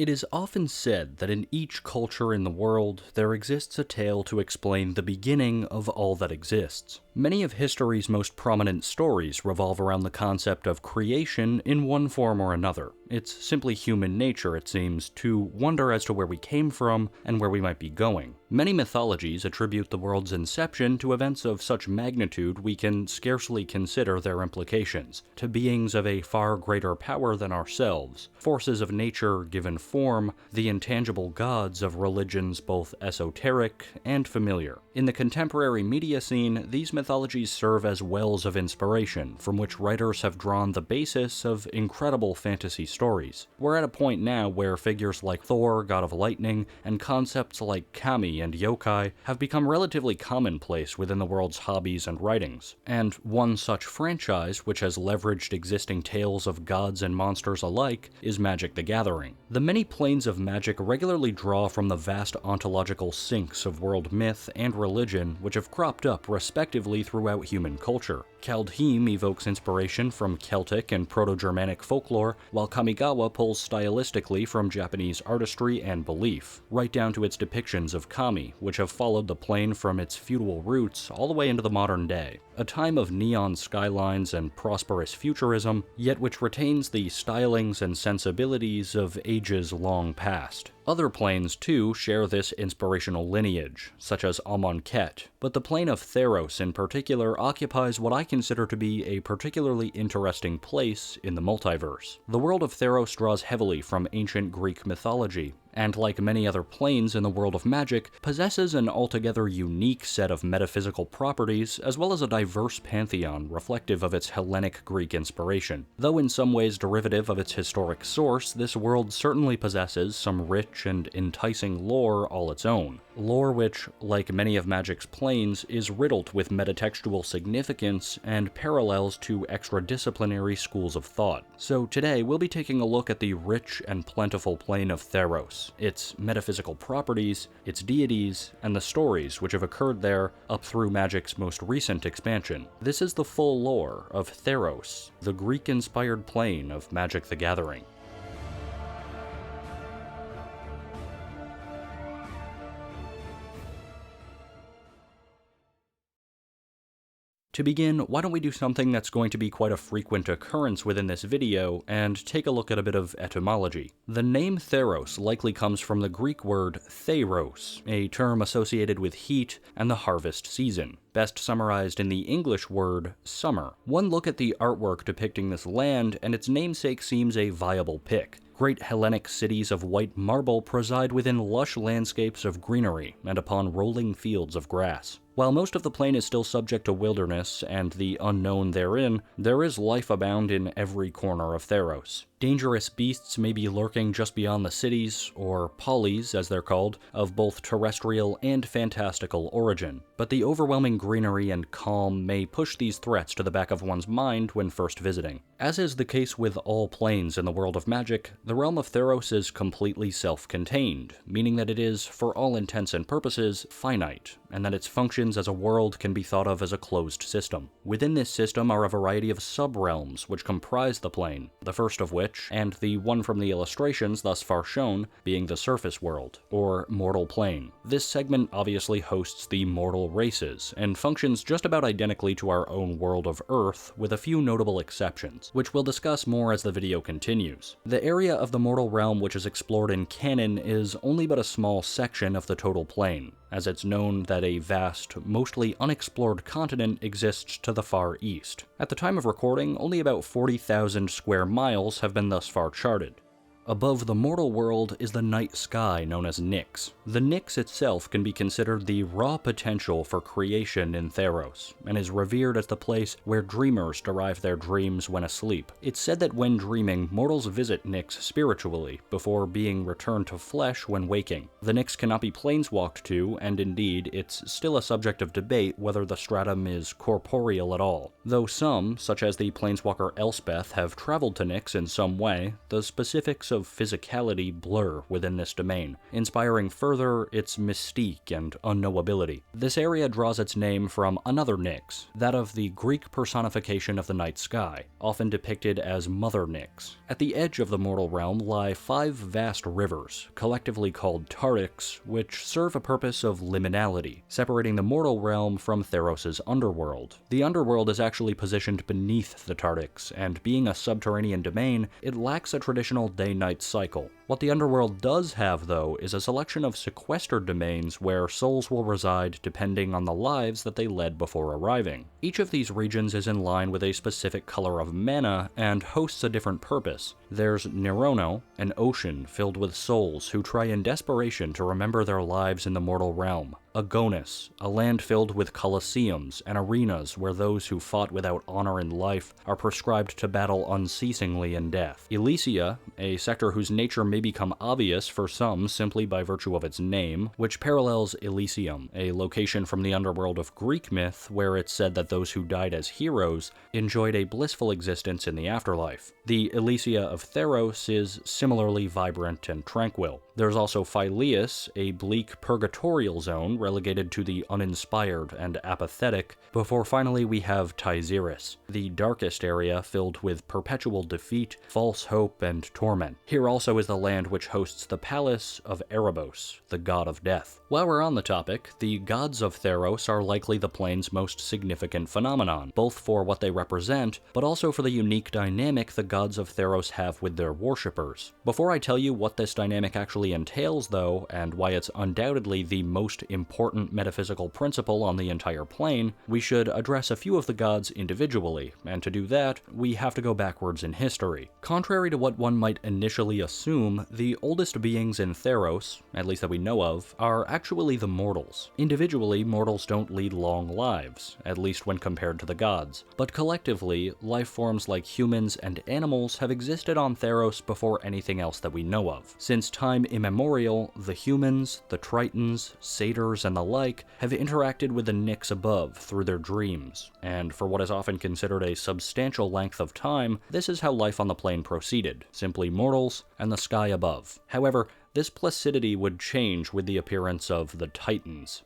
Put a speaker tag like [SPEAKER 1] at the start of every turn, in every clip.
[SPEAKER 1] It is often said that in each culture in the world, there exists a tale to explain the beginning of all that exists. Many of history's most prominent stories revolve around the concept of creation in one form or another. It's simply human nature, it seems, to wonder as to where we came from and where we might be going. Many mythologies attribute the world's inception to events of such magnitude we can scarcely consider their implications, to beings of a far greater power than ourselves, forces of nature given form, the intangible gods of religions both esoteric and familiar. In the contemporary media scene, these mythologies serve as wells of inspiration from which writers have drawn the basis of incredible fantasy stories. We're at a point now where figures like Thor, god of lightning, and concepts like kami and yokai have become relatively commonplace within the world's hobbies and writings. And one such franchise, which has leveraged existing tales of gods and monsters alike, is Magic the Gathering. The many planes of magic regularly draw from the vast ontological sinks of world myth and religion which have cropped up respectively throughout human culture. Kaldheim evokes inspiration from Celtic and Proto-Germanic folklore, while Kamigawa pulls stylistically from Japanese artistry and belief, right down to its depictions of kami, which have followed the plane from its feudal roots all the way into the modern day. A time of neon skylines and prosperous futurism, yet which retains the stylings and sensibilities of ages long past. Other planes, too, share this inspirational lineage, such as Amonkhet, but the plane of Theros in particular occupies what I consider to be a particularly interesting place in the multiverse. The world of Theros draws heavily from ancient Greek mythology, and like many other planes in the world of magic, possesses an altogether unique set of metaphysical properties as well as a diverse pantheon reflective of its Hellenic Greek inspiration. Though in some ways derivative of its historic source, this world certainly possesses some rich and enticing lore all its own. Lore which, like many of Magic's planes, is riddled with metatextual significance and parallels to extra-disciplinary schools of thought. So today we'll be taking a look at the rich and plentiful plane of Theros, its metaphysical properties, its deities, and the stories which have occurred there up through Magic's most recent expansion. This is the full lore of Theros, the Greek-inspired plane of Magic the Gathering. To begin, why don't we do something that's going to be quite a frequent occurrence within this video, and take a look at a bit of etymology. The name Theros likely comes from the Greek word theros, a term associated with heat and the harvest season, best summarized in the English word summer. One look at the artwork depicting this land, and its namesake seems a viable pick. Great Hellenic cities of white marble preside within lush landscapes of greenery and upon rolling fields of grass. While most of the plain is still subject to wilderness and the unknown therein, there is life abound in every corner of Theros. Dangerous beasts may be lurking just beyond the cities, or polis as they're called, of both terrestrial and fantastical origin, but the overwhelming greenery and calm may push these threats to the back of one's mind when first visiting. As is the case with all planes in the world of magic, the realm of Theros is completely self-contained, meaning that it is, for all intents and purposes, finite, and that its functions as a world can be thought of as a closed system. Within this system are a variety of sub-realms which comprise the plane, the first of which, and the one from the illustrations thus far shown, being the surface world, or mortal plane. This segment obviously hosts the mortal races, and functions just about identically to our own world of Earth, with a few notable exceptions, which we'll discuss more as the video continues. The area of the mortal realm which is explored in canon is only but a small section of the total plane, as it's known that a vast, mostly unexplored continent exists to the far east. At the time of recording, only about 40,000 square miles have been thus far charted. Above the mortal world is the night sky known as Nyx. The Nyx itself can be considered the raw potential for creation in Theros, and is revered as the place where dreamers derive their dreams when asleep. It's said that when dreaming, mortals visit Nyx spiritually, before being returned to flesh when waking. The Nyx cannot be planeswalked to, and indeed, it's still a subject of debate whether the stratum is corporeal at all. Though some, such as the planeswalker Elspeth, have traveled to Nyx in some way, the specifics of of physicality blur within this domain, inspiring further its mystique and unknowability. This area draws its name from another Nyx, that of the Greek personification of the night sky, often depicted as Mother Nyx. At the edge of the mortal realm lie 5 vast rivers, collectively called Tarix, which serve a purpose of liminality, separating the mortal realm from Theros' underworld. The underworld is actually positioned beneath the Tarix, and being a subterranean domain, it lacks a traditional day-night cycle. What the Underworld does have, though, is a selection of sequestered domains where souls will reside depending on the lives that they led before arriving. Each of these regions is in line with a specific color of mana and hosts a different purpose. There's Nerono, an ocean filled with souls who try in desperation to remember their lives in the mortal realm. Agonis, a land filled with colosseums and arenas where those who fought without honor in life are prescribed to battle unceasingly in death. Elysia, a sector whose nature may become obvious for some simply by virtue of its name, which parallels Elysium, a location from the underworld of Greek myth where it's said that those who died as heroes enjoyed a blissful existence in the afterlife. The Elysia of Theros is similarly vibrant and tranquil. There's also Phyleus, a bleak purgatorial zone relegated to the uninspired and apathetic, before finally we have Tyzeris, the darkest area filled with perpetual defeat, false hope, and torment. Here also is the land which hosts the palace of Erebos, the god of death. While we're on the topic, the gods of Theros are likely the plane's most significant phenomenon, both for what they represent, but also for the unique dynamic the gods of Theros have with their worshippers. Before I tell you what this dynamic actually entails, though, and why it's undoubtedly the most important metaphysical principle on the entire plane, we should address a few of the gods individually, and to do that, we have to go backwards in history. Contrary to what one might initially assume, the oldest beings in Theros, at least that we know of, are actually the mortals. Individually, mortals don't lead long lives, at least when compared to the gods, but collectively, life forms like humans and animals have existed on Theros before anything else that we know of. Since time immemorial, the humans, the Tritons, satyrs, and the like have interacted with the Nyx above through their dreams, and for what is often considered a substantial length of time, this is how life on the plane proceeded, simply mortals and the sky above. However, this placidity would change with the appearance of the Titans.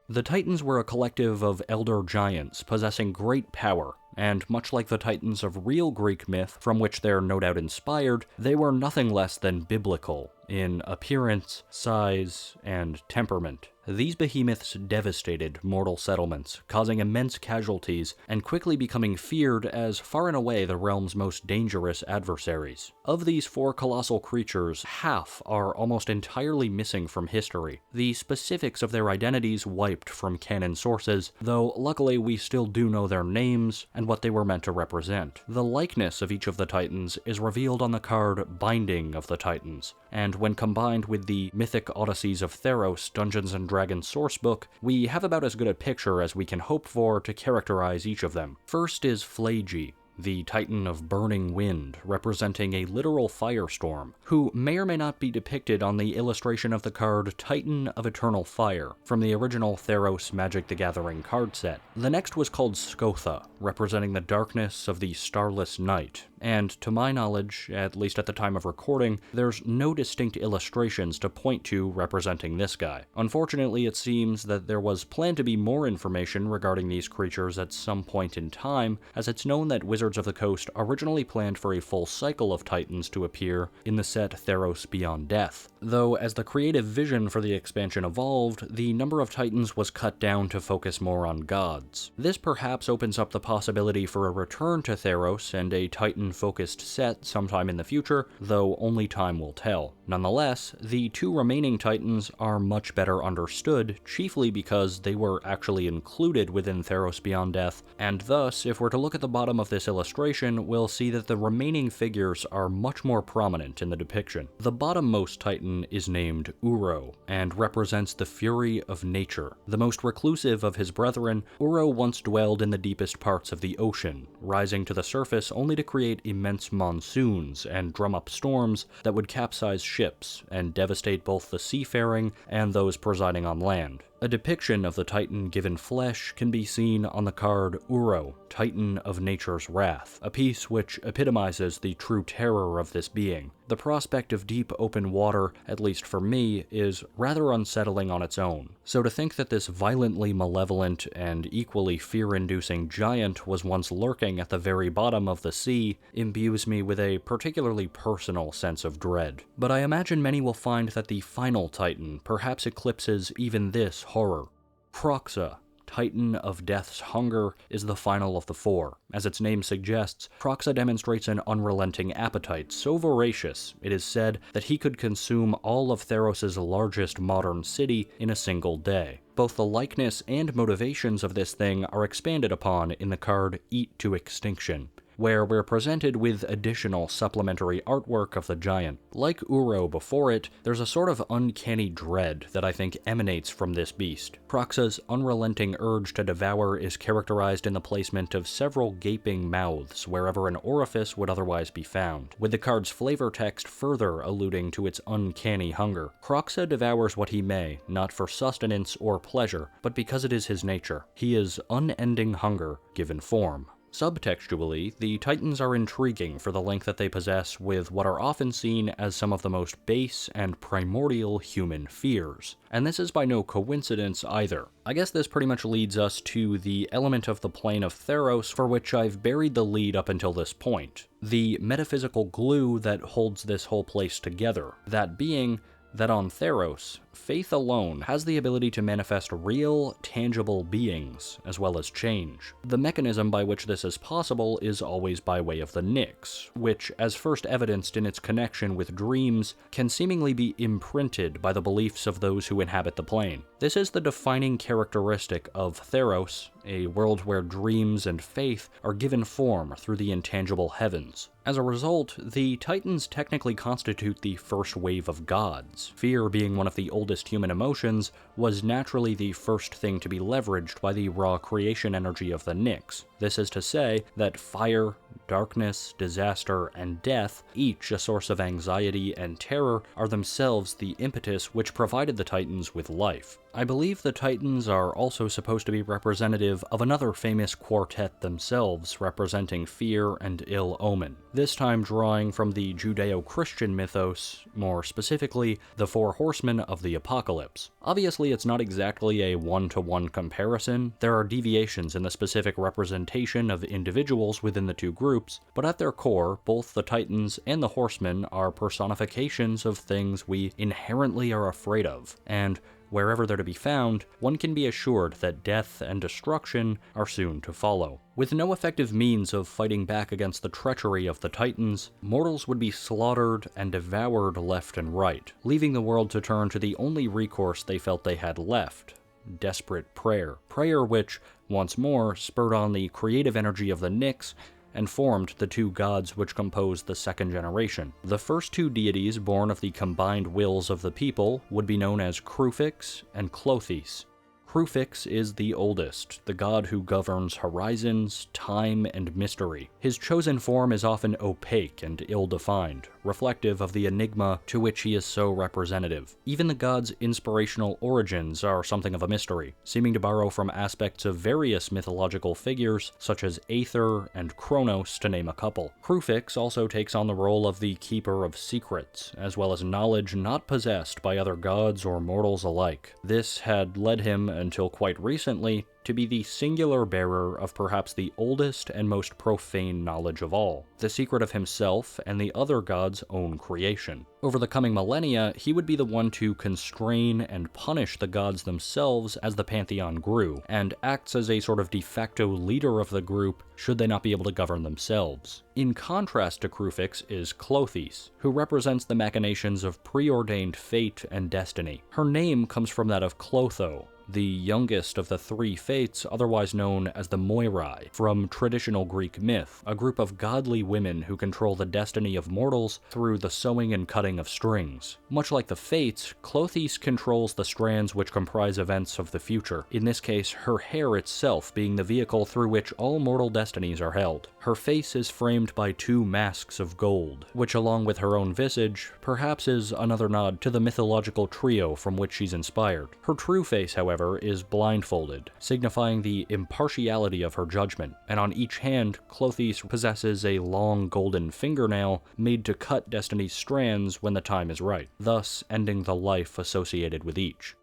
[SPEAKER 1] The Titans were a collective of elder giants possessing great power, and much like the Titans of real Greek myth, from which they're no doubt inspired, they were nothing less than biblical in appearance, size, and temperament. These behemoths devastated mortal settlements, causing immense casualties, and quickly becoming feared as far and away the realm's most dangerous adversaries. Of these 4 colossal creatures, half are almost entirely missing from history, the specifics of their identities wiped from canon sources, though luckily we still do know their names and what they were meant to represent. The likeness of each of the Titans is revealed on the card Binding of the Titans, and when combined with the Mythic Odysseys of Theros Dungeons & Dragons sourcebook, we have about as good a picture as we can hope for to characterize each of them. First is Phlagi, the Titan of Burning Wind, representing a literal firestorm, who may or may not be depicted on the illustration of the card Titan of Eternal Fire, from the original Theros Magic the Gathering card set. The next was called Skotha, representing the darkness of the starless night, and to my knowledge, at least at the time of recording, there's no distinct illustrations to point to representing this guy. Unfortunately, it seems that there was planned to be more information regarding these creatures at some point in time, as it's known that Wizards of the Coast originally planned for a full cycle of Titans to appear in the set Theros Beyond Death. Though, as the creative vision for the expansion evolved, the number of Titans was cut down to focus more on gods. This perhaps opens up the possibility for a return to Theros and a Titan-focused set sometime in the future, though only time will tell. Nonetheless, the 2 remaining Titans are much better understood, chiefly because they were actually included within Theros Beyond Death, and thus, if we're to look at the bottom of this illustration, we'll see that the remaining figures are much more prominent in the depiction. The bottommost Titan is named Uro, and represents the fury of nature. The most reclusive of his brethren, Uro once dwelled in the deepest parts of the ocean, rising to the surface only to create immense monsoons and drum up storms that would capsize ships and devastate both the seafaring and those presiding on land. A depiction of the Titan given flesh can be seen on the card Uro, Titan of Nature's Wrath, a piece which epitomizes the true terror of this being. The prospect of deep open water, at least for me, is rather unsettling on its own. So to think that this violently malevolent and equally fear-inducing giant was once lurking at the very bottom of the sea imbues me with a particularly personal sense of dread. But I imagine many will find that the final Titan perhaps eclipses even this horror. Kroxa, Titan of Death's Hunger, is the final of the four. As its name suggests, Kroxa demonstrates an unrelenting appetite, so voracious, it is said, that he could consume all of Theros' largest modern city in a single day. Both the likeness and motivations of this thing are expanded upon in the card Eat to Extinction, where we're presented with additional supplementary artwork of the giant. Like Uro before it, there's a sort of uncanny dread that I think emanates from this beast. Kroxa's unrelenting urge to devour is characterized in the placement of several gaping mouths wherever an orifice would otherwise be found, with the card's flavor text further alluding to its uncanny hunger. Kroxa devours what he may, not for sustenance or pleasure, but because it is his nature. He is unending hunger given form. Subtextually, the Titans are intriguing for the link that they possess with what are often seen as some of the most base and primordial human fears. And this is by no coincidence either. I guess this pretty much leads us to the element of the plane of Theros for which I've buried the lead up until this point. The metaphysical glue that holds this whole place together. That being that on Theros, faith alone has the ability to manifest real, tangible beings, as well as change. The mechanism by which this is possible is always by way of the Nyx, which, as first evidenced in its connection with dreams, can seemingly be imprinted by the beliefs of those who inhabit the plane. This is the defining characteristic of Theros, a world where dreams and faith are given form through the intangible heavens. As a result, the Titans technically constitute the first wave of gods. Fear, being one of the oldest human emotions, was naturally the first thing to be leveraged by the raw creation energy of the Nyx. This is to say that fire, darkness, disaster, and death, each a source of anxiety and terror, are themselves the impetus which provided the Titans with life. I believe the Titans are also supposed to be representative of another famous quartet themselves, representing fear and ill omen, this time drawing from the Judeo-Christian mythos, more specifically, the Four Horsemen of the Apocalypse. Obviously, it's not exactly a one-to-one comparison. There are deviations in the specific representation of individuals within the two groups, but at their core, both the Titans and the Horsemen are personifications of things we inherently are afraid of, and wherever they're to be found, one can be assured that death and destruction are soon to follow. With no effective means of fighting back against the treachery of the Titans, mortals would be slaughtered and devoured left and right, leaving the world to turn to the only recourse they felt they had left: desperate prayer. Prayer which, once more, spurred on the creative energy of the Nyx and formed the two gods which composed the second generation. The first two deities born of the combined wills of the people would be known as Kruphix and Klothys. Kruphix is the oldest, the god who governs horizons, time, and mystery. His chosen form is often opaque and ill-defined, reflective of the enigma to which he is so representative. Even the god's inspirational origins are something of a mystery, seeming to borrow from aspects of various mythological figures, such as Aether and Kronos, to name a couple. Kruphix also takes on the role of the keeper of secrets, as well as knowledge not possessed by other gods or mortals alike. This had led him, until quite recently, to be the singular bearer of perhaps the oldest and most profane knowledge of all, the secret of himself and the other gods' own creation. Over the coming millennia, he would be the one to constrain and punish the gods themselves as the pantheon grew, and acts as a sort of de facto leader of the group should they not be able to govern themselves. In contrast to Kruphix is Klothys, who represents the machinations of preordained fate and destiny. Her name comes from that of Clotho, the youngest of the three fates, otherwise known as the Moirai, from traditional Greek myth, a group of godly women who control the destiny of mortals through the sewing and cutting of strings. Much like the fates, Klothys controls the strands which comprise events of the future, in this case her hair itself being the vehicle through which all mortal destinies are held. Her face is framed by two masks of gold, which along with her own visage, perhaps is another nod to the mythological trio from which she's inspired. Her true face, however, however, is blindfolded, signifying the impartiality of her judgment, and on each hand, Klothys possesses a long golden fingernail made to cut Destiny's strands when the time is right, thus ending the life associated with each.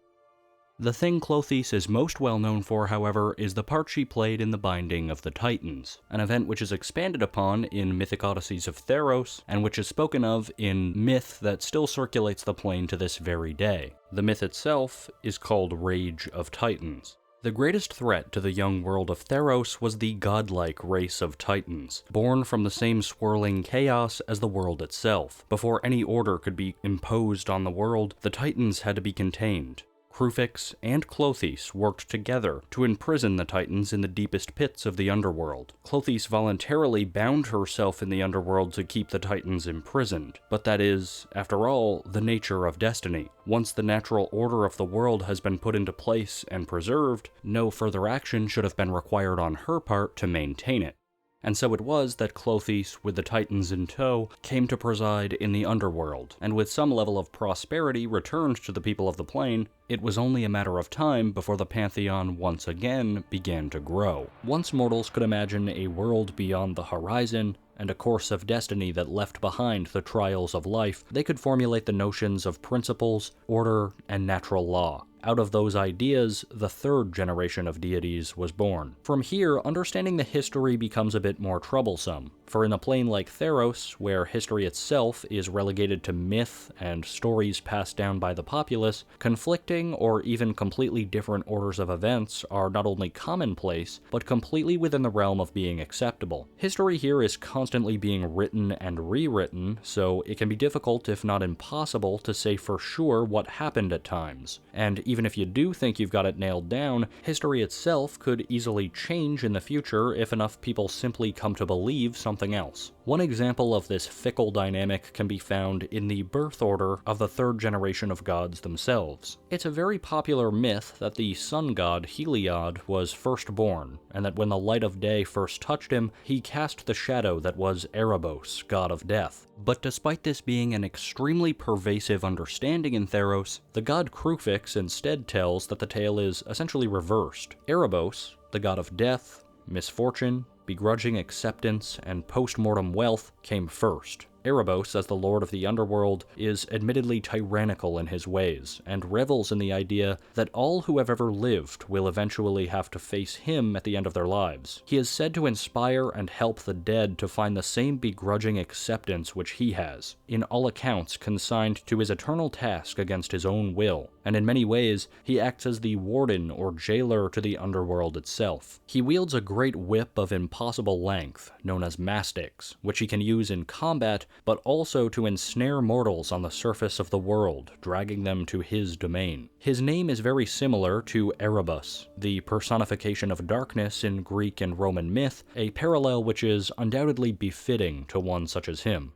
[SPEAKER 1] The thing Klothys is most well known for, however, is the part she played in the Binding of the Titans, an event which is expanded upon in Mythic Odysseys of Theros, and which is spoken of in myth that still circulates the plane to this very day. The myth itself is called Rage of Titans. The greatest threat to the young world of Theros was the godlike race of Titans, born from the same swirling chaos as the world itself. Before any order could be imposed on the world, the Titans had to be contained. Kruphix and Klothys worked together to imprison the Titans in the deepest pits of the Underworld. Klothys voluntarily bound herself in the Underworld to keep the Titans imprisoned, but that is, after all, the nature of destiny. Once the natural order of the world has been put into place and preserved, no further action should have been required on her part to maintain it. And so it was that Klothys, with the Titans in tow, came to preside in the Underworld, and with some level of prosperity returned to the people of the plane, it was only a matter of time before the Pantheon once again began to grow. Once mortals could imagine a world beyond the horizon, and a course of destiny that left behind the trials of life, they could formulate the notions of principles, order, and natural law. Out of those ideas, the third generation of deities was born. From here, understanding the history becomes a bit more troublesome, for in a plane like Theros, where history itself is relegated to myth and stories passed down by the populace, conflicting or even completely different orders of events are not only commonplace, but completely within the realm of being acceptable. History here is constantly being written and rewritten, so it can be difficult, if not impossible, to say for sure what happened at times. And even if you do think you've got it nailed down, history itself could easily change in the future if enough people simply come to believe something else. One example of this fickle dynamic can be found in the birth order of the third generation of gods themselves. It's a very popular myth that the sun god Heliod was first born, and that when the light of day first touched him, he cast the shadow that was Erebos, god of death. But despite this being an extremely pervasive understanding in Theros, the god Kruphix instead tells that the tale is essentially reversed. Erebos, the god of death, misfortune, begrudging acceptance, and post-mortem wealth, came first. Erebos, as the lord of the Underworld, is admittedly tyrannical in his ways, and revels in the idea that all who have ever lived will eventually have to face him at the end of their lives. He is said to inspire and help the dead to find the same begrudging acceptance which he has, in all accounts consigned to his eternal task against his own will, and in many ways, he acts as the warden or jailer to the Underworld itself. He wields a great whip of impossible length, known as mastics, which he can use in combat, but also to ensnare mortals on the surface of the world, dragging them to his domain. His name is very similar to Erebos, the personification of darkness in Greek and Roman myth, a parallel which is undoubtedly befitting to one such as him.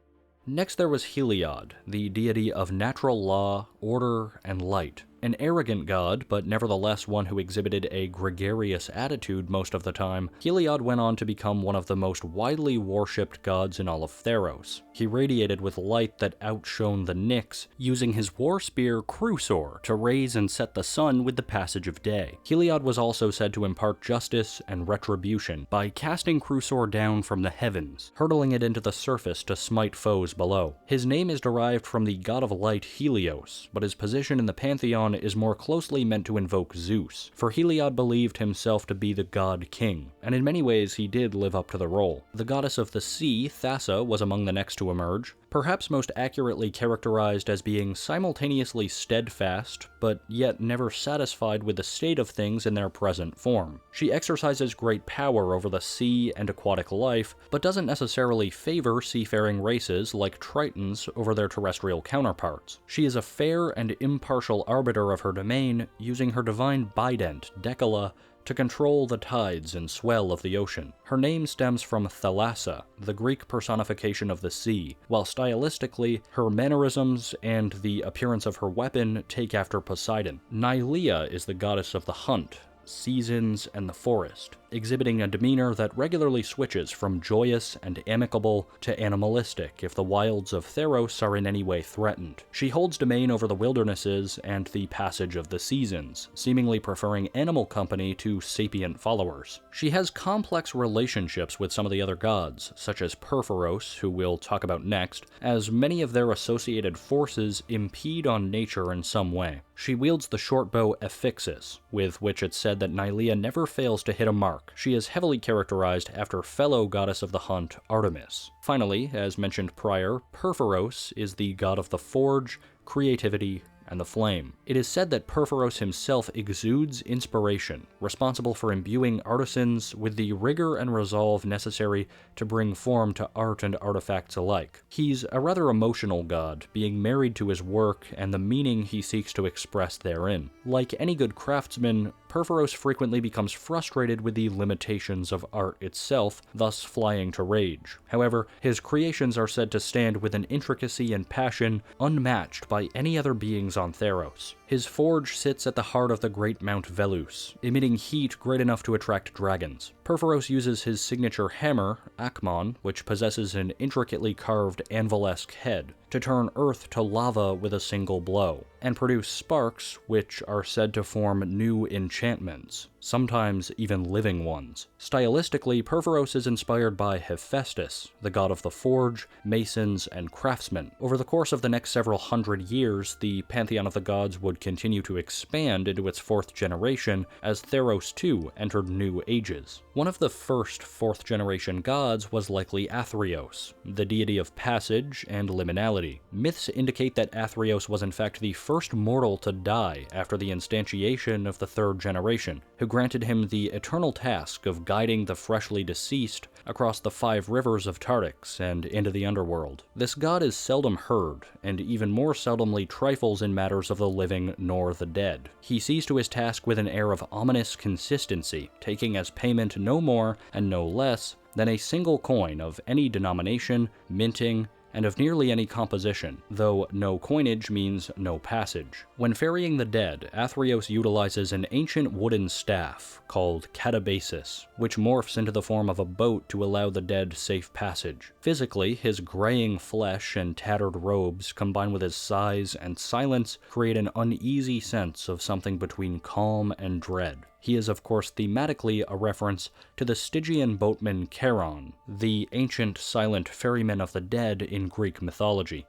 [SPEAKER 1] Next there was Heliod, the deity of natural law, order, and light. An arrogant god, but nevertheless one who exhibited a gregarious attitude most of the time, Heliod went on to become one of the most widely worshipped gods in all of Theros. He radiated with light that outshone the Nyx, using his war spear Krusor to raise and set the sun with the passage of day. Heliod was also said to impart justice and retribution by casting Krusor down from the heavens, hurtling it into the surface to smite foes below. His name is derived from the god of light Helios, but his position in the pantheon is more closely meant to invoke Zeus, for Heliod believed himself to be the god king, and in many ways he did live up to the role. The goddess of the sea, Thassa, was among the next to emerge, perhaps most accurately characterized as being simultaneously steadfast, but yet never satisfied with the state of things in their present form. She exercises great power over the sea and aquatic life, but doesn't necessarily favor seafaring races like Tritons over their terrestrial counterparts. She is a fair and impartial arbiter of her domain, using her divine bident, Decala, to control the tides and swell of the ocean. Her name stems from Thalassa, the Greek personification of the sea, while stylistically, her mannerisms and the appearance of her weapon take after Poseidon. Nylea is the goddess of the hunt, seasons, and the forest, exhibiting a demeanor that regularly switches from joyous and amicable to animalistic if the wilds of Theros are in any way threatened. She holds domain over the wildernesses and the passage of the seasons, seemingly preferring animal company to sapient followers. She has complex relationships with some of the other gods, such as Purphoros, who we'll talk about next, as many of their associated forces impede on nature in some way. She wields the short bow Ephixis, with which it's said that Nylea never fails to hit a mark. She is heavily characterized after fellow goddess of the hunt, Artemis. Finally, as mentioned prior, Purphoros is the god of the forge, creativity, and the flame. It is said that Purphoros himself exudes inspiration, responsible for imbuing artisans with the rigor and resolve necessary to bring form to art and artifacts alike. He's a rather emotional god, being married to his work and the meaning he seeks to express therein. Like any good craftsman, Purphoros frequently becomes frustrated with the limitations of art itself, thus flying to rage. However, his creations are said to stand with an intricacy and passion unmatched by any other beings on Theros. His forge sits at the heart of the great Mount Velus, emitting heat great enough to attract dragons. Purphoros uses his signature hammer, Akmon, which possesses an intricately carved anvil-esque head, to turn earth to lava with a single blow, and produce sparks which are said to form new enchantments, sometimes even living ones. Stylistically, Purphoros is inspired by Hephaestus, the god of the forge, masons, and craftsmen. Over the course of the next several hundred years, the pantheon of the gods would continue to expand into its fourth generation as Theros too entered new ages. One of the first fourth generation gods was likely Athreos, the deity of passage and liminality. Myths indicate that Athreos was in fact the first mortal to die after the instantiation of the third generation, who granted him the eternal task of guiding the freshly deceased across the 5 rivers of Trax and into the Underworld. This god is seldom heard, and even more seldomly trifles in matters of the living nor the dead. He sees to his task with an air of ominous consistency, taking as payment no more and no less than a single coin of any denomination, minting, and of nearly any composition, though no coinage means no passage. When ferrying the dead, Athreos utilizes an ancient wooden staff called catabasis, which morphs into the form of a boat to allow the dead safe passage. Physically, his graying flesh and tattered robes, combined with his size and silence, create an uneasy sense of something between calm and dread. He is, of course, thematically a reference to the Stygian boatman Charon, the ancient silent ferryman of the dead in Greek mythology.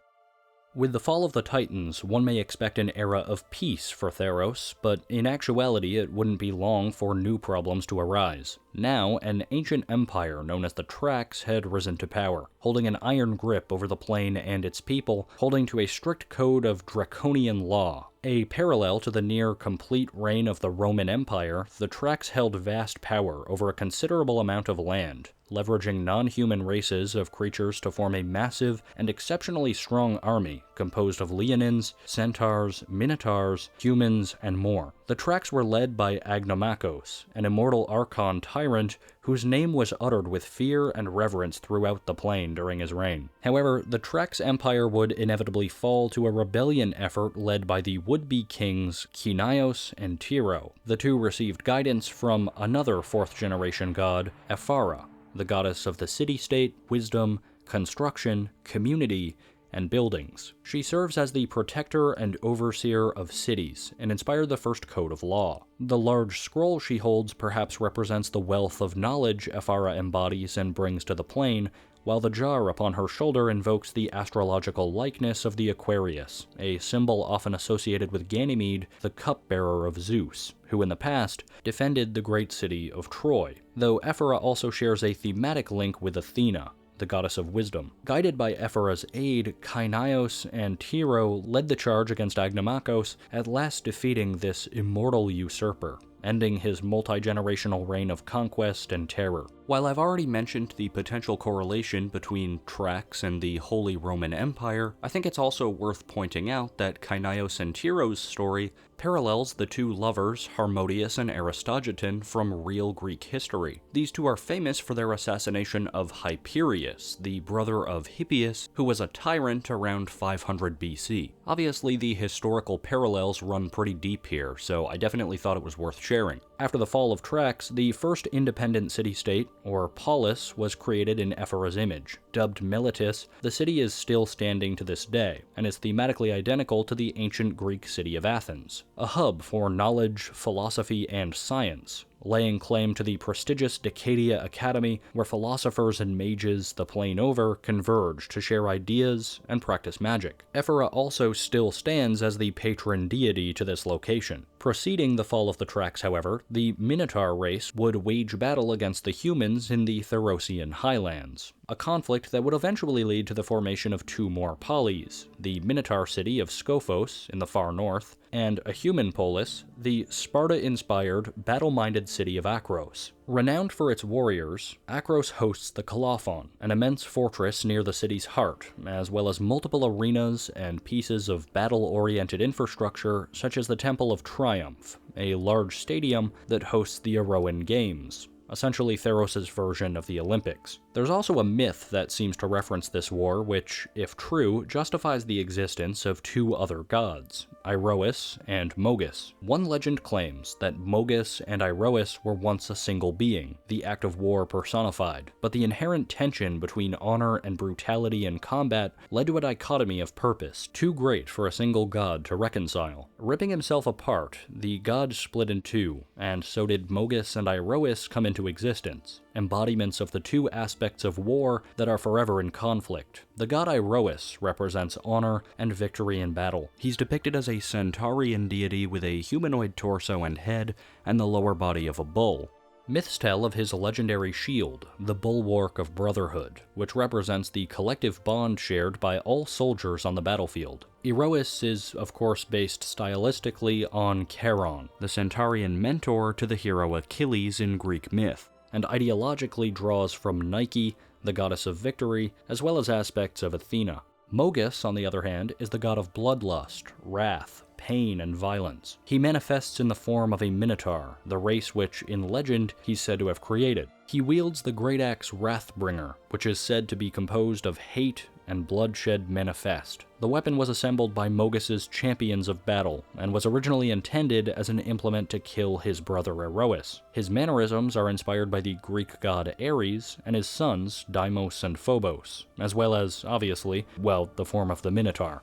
[SPEAKER 1] With the fall of the Titans, one may expect an era of peace for Theros, but in actuality it wouldn't be long for new problems to arise. Now, an ancient empire known as the Trax had risen to power, holding an iron grip over the plane and its people, holding to a strict code of draconian law. A parallel to the near-complete reign of the Roman Empire, the Trax held vast power over a considerable amount of land, leveraging non-human races of creatures to form a massive and exceptionally strong army composed of leonins, centaurs, minotaurs, humans, and more. The Trax were led by Agnomachos, an immortal Archon tyrant whose name was uttered with fear and reverence throughout the plane during his reign. However, the Trax Empire would inevitably fall to a rebellion effort led by the would-be kings Keranos and Theros. The two received guidance from another 4th-generation god, Ephara, the goddess of the city-state, wisdom, construction, community, and buildings. She serves as the protector and overseer of cities, and inspired the first code of law. The large scroll she holds perhaps represents the wealth of knowledge Ephara embodies and brings to the plane, while the jar upon her shoulder invokes the astrological likeness of the Aquarius, a symbol often associated with Ganymede, the cupbearer of Zeus, who in the past defended the great city of Troy, though Ephara also shares a thematic link with Athena, the goddess of wisdom. Guided by Ephara's aid, Keranos and Theros led the charge against Agnomachos, at last defeating this immortal usurper, ending his multi-generational reign of conquest and terror. While I've already mentioned the potential correlation between Trax and the Holy Roman Empire, I think it's also worth pointing out that Keranos and Theros' story parallels the two lovers, Harmodius and Aristogiton, from real Greek history. These two are famous for their assassination of Hyperius, the brother of Hippias, who was a tyrant around 500 BC. Obviously, the historical parallels run pretty deep here, so I definitely thought it was worth sharing. sharing. After the fall of Trax, the first independent city-state, or polis, was created in Ephara's image. Dubbed Meletis, the city is still standing to this day, and is thematically identical to the ancient Greek city of Athens, a hub for knowledge, philosophy, and science, laying claim to the prestigious Decadia Academy, where philosophers and mages the plane over converge to share ideas and practice magic. Ephara also still stands as the patron deity to this location. Preceding the fall of the Trax, however, the Minotaur race would wage battle against the humans in the Therosian highlands, a conflict that would eventually lead to the formation of two more polis, the Minotaur city of Skophos in the far north, and a human polis, the Sparta-inspired, battle-minded city of Akros. Renowned for its warriors, Akros hosts the Colophon, an immense fortress near the city's heart, as well as multiple arenas and pieces of battle-oriented infrastructure such as the Temple of Triumph, a large stadium that hosts the Aroan Games, essentially Theros' version of the Olympics. There's also a myth that seems to reference this war, which, if true, justifies the existence of two other gods, Iroas and Mogis. One legend claims that Mogis and Iroas were once a single being, the act of war personified, but the inherent tension between honor and brutality in combat led to a dichotomy of purpose, too great for a single god to reconcile. Ripping himself apart, the god split in two, and so did Mogis and Iroas come into existence, embodiments of the two aspects of war that are forever in conflict. The god Iroas represents honor and victory in battle. He's depicted as a centaurian deity with a humanoid torso and head, and the lower body of a bull. Myths tell of his legendary shield, the Bulwark of Brotherhood, which represents the collective bond shared by all soldiers on the battlefield. Iroas is, of course, based stylistically on Charon, the centaurian mentor to the hero Achilles in Greek myth, and ideologically draws from Nike, the goddess of victory, as well as aspects of Athena. Mogis, on the other hand, is the god of bloodlust, wrath, pain, and violence. He manifests in the form of a Minotaur, the race which, in legend, he's said to have created. He wields the great axe Wrathbringer, which is said to be composed of hate and bloodshed manifest. The weapon was assembled by Mogis' champions of battle, and was originally intended as an implement to kill his brother Iroas. His mannerisms are inspired by the Greek god Ares and his sons Deimos and Phobos, as well as, obviously, well, the form of the Minotaur.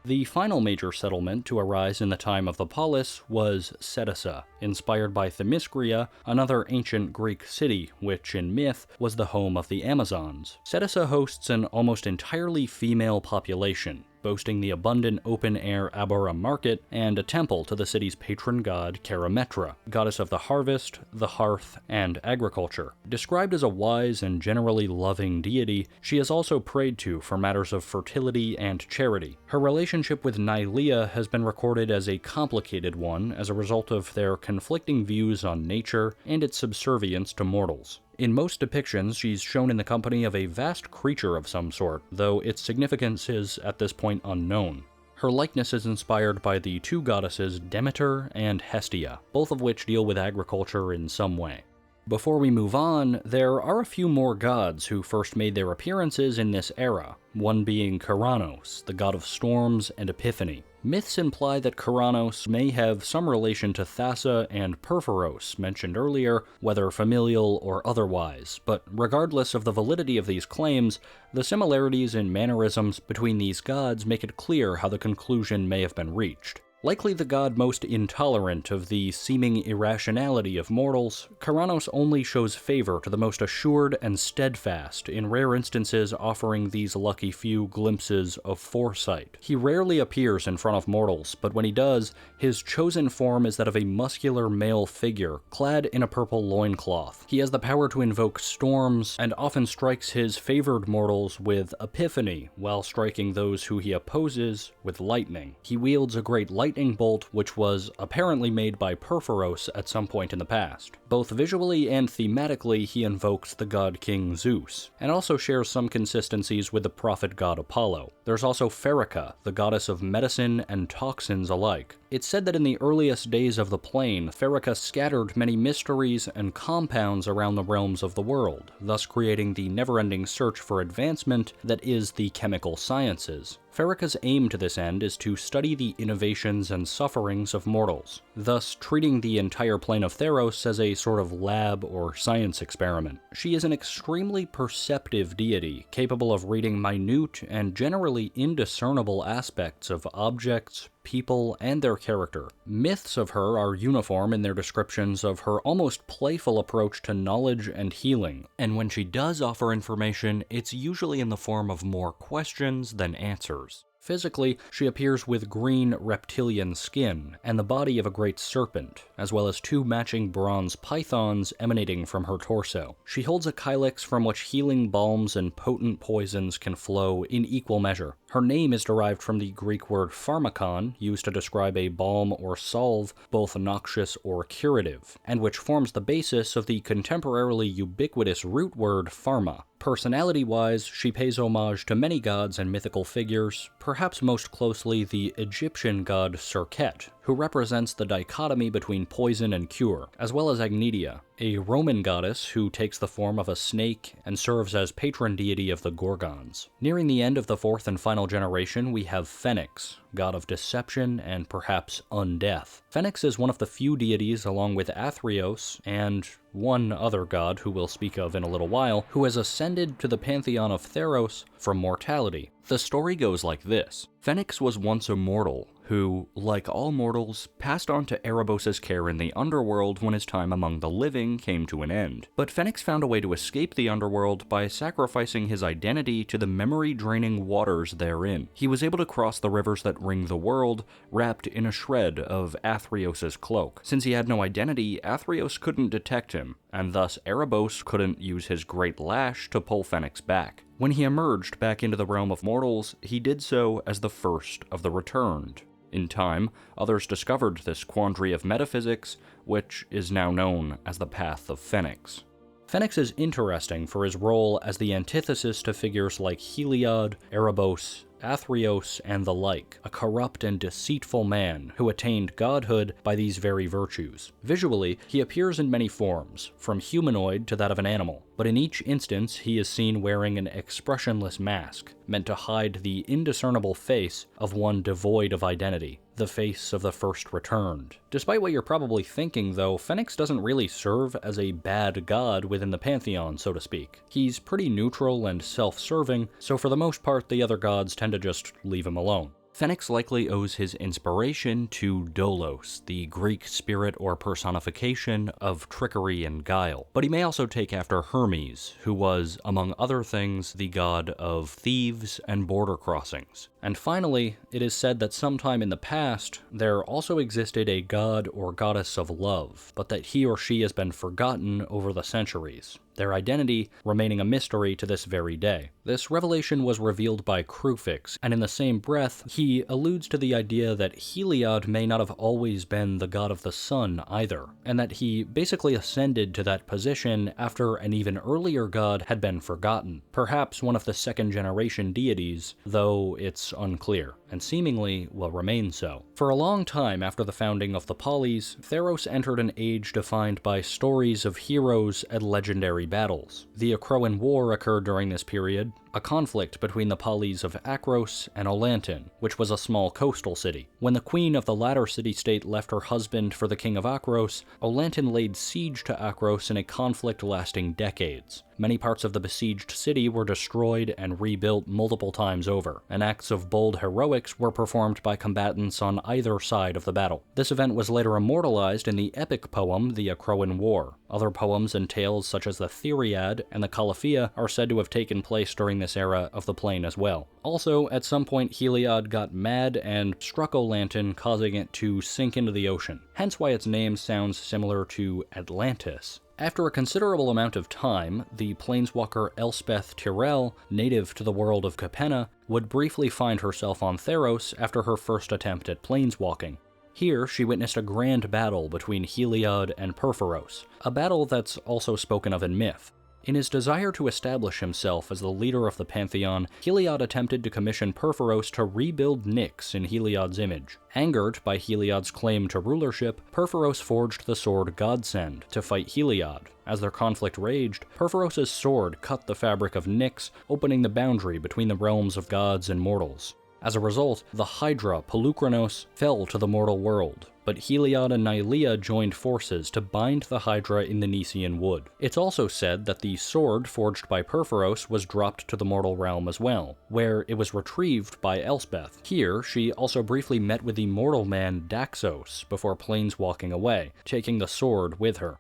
[SPEAKER 1] The final major settlement to arise in the time of the polis was Setessa, inspired by Themyscira, another ancient Greek city, which in myth was the home of the Amazons. Setessa hosts an almost entirely female population, boasting the abundant open-air Abora market and a temple to the city's patron god Karametra, goddess of the harvest, the hearth, and agriculture. Described as a wise and generally loving deity, she is also prayed to for matters of fertility and charity. Her relationship with Nylea has been recorded as a complicated one as a result of their conflicting views on nature and its subservience to mortals. In most depictions, she's shown in the company of a vast creature of some sort, though its significance is, at this point, unknown. Her likeness is inspired by the two goddesses Demeter and Hestia, both of which deal with agriculture in some way. Before we move on, there are a few more gods who first made their appearances in this era, one being Keranos, the god of storms and epiphany. Myths imply that Keranos may have some relation to Thassa and Purphoros, mentioned earlier, whether familial or otherwise, but regardless of the validity of these claims, the similarities in mannerisms between these gods make it clear how the conclusion may have been reached. Likely the god most intolerant of the seeming irrationality of mortals, Keranos only shows favor to the most assured and steadfast, in rare instances offering these lucky few glimpses of foresight. He rarely appears in front of mortals, but when he does, his chosen form is that of a muscular male figure, clad in a purple loincloth. He has the power to invoke storms, and often strikes his favored mortals with epiphany, while striking those who he opposes with lightning. He wields a great lightning bolt, which was apparently made by Purphoros at some point in the past. Both visually and thematically, he invokes the god king Zeus, and also shares some consistencies with the prophet god Apollo. There's also Pharika, the goddess of medicine and toxins alike. It's said that in the earliest days of the plane, Pharika scattered many mysteries and compounds around the realms of the world, thus creating the never-ending search for advancement that is the chemical sciences. Pharika's aim to this end is to study the innovations and sufferings of mortals, thus treating the entire plane of Theros as a sort of lab or science experiment. She is an extremely perceptive deity, capable of reading minute and generally indiscernible aspects of objects, people, and their character. Myths of her are uniform in their descriptions of her almost playful approach to knowledge and healing, and when she does offer information, it's usually in the form of more questions than answers. Physically, she appears with green reptilian skin and the body of a great serpent, as well as 2 matching bronze pythons emanating from her torso. She holds a kylix from which healing balms and potent poisons can flow in equal measure. Her name is derived from the Greek word pharmakon, used to describe a balm or salve, both noxious or curative, and which forms the basis of the contemporarily ubiquitous root word pharma. Personality-wise, she pays homage to many gods and mythical figures, perhaps most closely the Egyptian god Serket, who represents the dichotomy between poison and cure, as well as Agnedia, a Roman goddess who takes the form of a snake and serves as patron deity of the Gorgons. Nearing the end of the 4th and final generation, we have Phenax, god of deception and perhaps undeath. Phenax is one of the few deities, along with Athreos and one other god who we'll speak of in a little while, who has ascended to the pantheon of Theros from mortality. The story goes like this. Phenax was once a mortal who, like all mortals, passed on to Erebos' care in the Underworld when his time among the living came to an end. But Phenax found a way to escape the Underworld by sacrificing his identity to the memory-draining waters therein. He was able to cross the rivers that ring the world, wrapped in a shred of Athreos' cloak. Since he had no identity, Athreos couldn't detect him, and thus Erebos couldn't use his great lash to pull Phenax back. When he emerged back into the realm of mortals, he did so as the first of the returned. In time, others discovered this quandary of metaphysics, which is now known as the Path of Phenax. Phenax is interesting for his role as the antithesis to figures like Heliod, Erebos, Athreos, and the like, a corrupt and deceitful man who attained godhood by these very virtues. Visually, he appears in many forms, from humanoid to that of an animal, but in each instance he is seen wearing an expressionless mask, meant to hide the indiscernible face of one devoid of identity, the face of the first returned. Despite what you're probably thinking, though, Phenax doesn't really serve as a bad god within the pantheon, so to speak. He's pretty neutral and self-serving, so for the most part the other gods tend to just leave him alone. Phenax likely owes his inspiration to Dolos, the Greek spirit or personification of trickery and guile, but he may also take after Hermes, who was, among other things, the god of thieves and border crossings. And finally, it is said that sometime in the past, there also existed a god or goddess of love, but that he or she has been forgotten over the centuries, their identity remaining a mystery to this very day. This revelation was revealed by Kruphix, and in the same breath, he alludes to the idea that Heliod may not have always been the god of the sun either, and that he basically ascended to that position after an even earlier god had been forgotten, perhaps one of the 2nd generation deities, though it's unclear, and seemingly will remain so. For a long time after the founding of the Polis, Theros entered an age defined by stories of heroes and legendary battles. The Akroan War occurred during this period, a conflict between the Polis of Akros and Olantin, which was a small coastal city. When the queen of the latter city-state left her husband for the king of Akros, Olantin laid siege to Akros in a conflict lasting decades. Many parts of the besieged city were destroyed and rebuilt multiple times over, and acts of bold heroics were performed by combatants on either side of the battle. This event was later immortalized in the epic poem The Akroan War. Other poems and tales such as the Theriad and the Calaphia are said to have taken place during this era of the plane as well. Also, at some point Heliod got mad and struck Olantin, causing it to sink into the ocean, hence why its name sounds similar to Atlantis. After a considerable amount of time, the planeswalker Elspeth Tyrell, native to the world of Capenna, would briefly find herself on Theros after her first attempt at planeswalking. Here, she witnessed a grand battle between Heliod and Purphoros, a battle that's also spoken of in myth. In his desire to establish himself as the leader of the Pantheon, Heliod attempted to commission Purphoros to rebuild Nyx in Heliod's image. Angered by Heliod's claim to rulership, Purphoros forged the sword Godsend to fight Heliod. As their conflict raged, Purphoros' sword cut the fabric of Nyx, opening the boundary between the realms of gods and mortals. As a result, the Hydra, Purphoros, fell to the mortal world, but Heliod and Nylea joined forces to bind the Hydra in the Nisian Wood. It's also said that the sword forged by Purphoros was dropped to the mortal realm as well, where it was retrieved by Elspeth. Here, she also briefly met with the mortal man Daxos before planeswalking away, taking the sword with her.